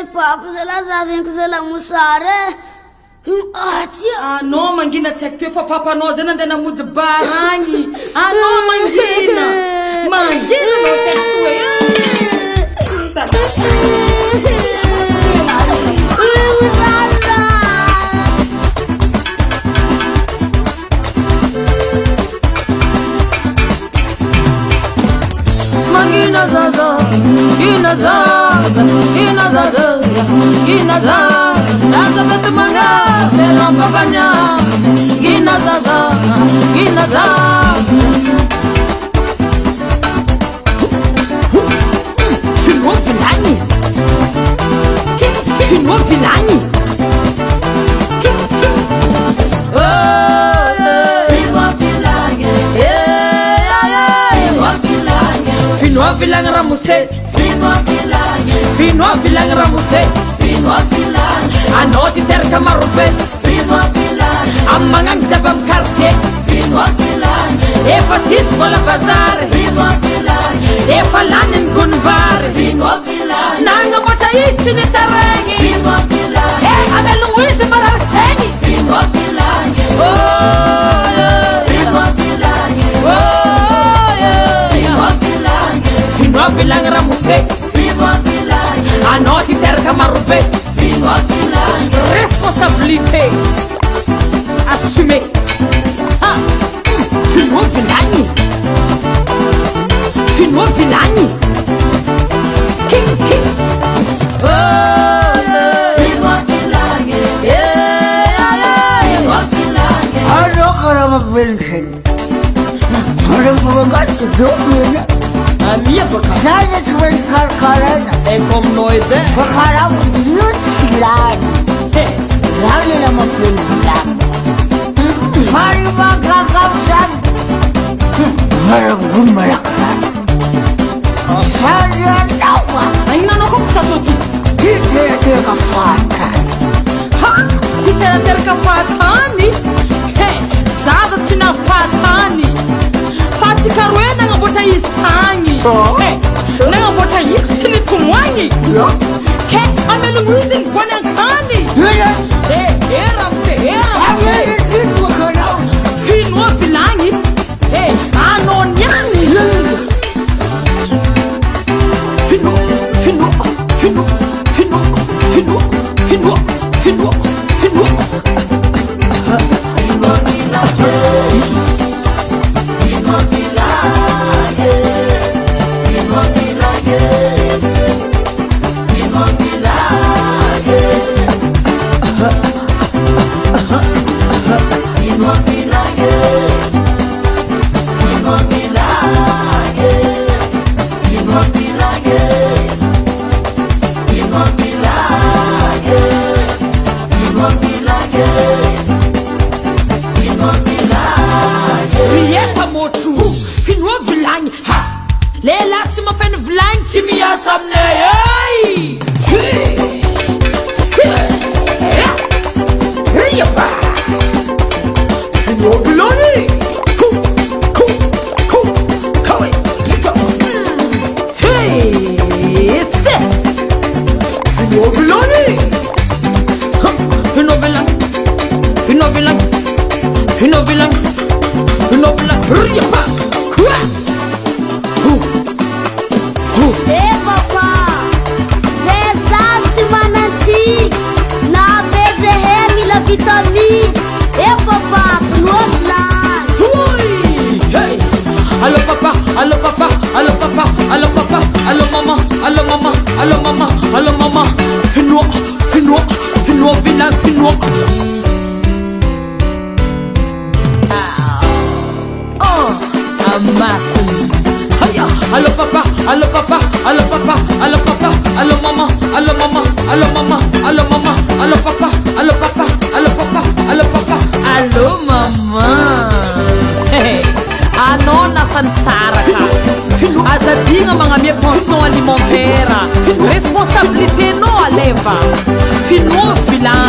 Ai papo zala zazeny ko zala mosare. Anao mangina tsy haiko teo fa papanao zany andeha namody baragny. Anao mangina anao tsy haiko Mangina zaza, ina zaza, ina zaza, ina zaza, zaza betu manga, belom babanya, ina zaza, ina zaza. Filmo vilani, filmo vilani. Finua bilang ramuse, finua bilang ramuse, finua bilang. Anoti terka marupe, finua bilang. Amangang jabam karte, finua bilang. Epatis bola bazar, finua bilang. Efalanin gunbar, finua bilang. Nanga mata istini tarangi, finua bilang. Amelunguis maraseni, finua bilang. Oh, finua bilang. Oh, finua bilang. Finua bilang ramuse, finua bilang. Anoti terka marupe, finua bilang. Responsabilité assumée. Ah, finua bilang. Finua bilang. King king. Oh, finua bilang. Finua bilang. Ano kalau mabilang? Orang bukan hidupnya. Amia baka. Saya cuma sekarang. Kom noite. Sekarang yut silan. Lalu nama film. Mari makan kawasan. Mereka melakukan. Saya tahu. Ay nano ko sa tuti. Tidak kafatan. Ha, kita terka patani. Hey, zaza china patani. Pati karwena ngabota istangi. Hey, ngabota yisini kumwangi. Ke amelunguisin kwana kani. Ramse. Finua bilangi. Hey, anon yangi. Responsabilité non à leva. Finua bilang.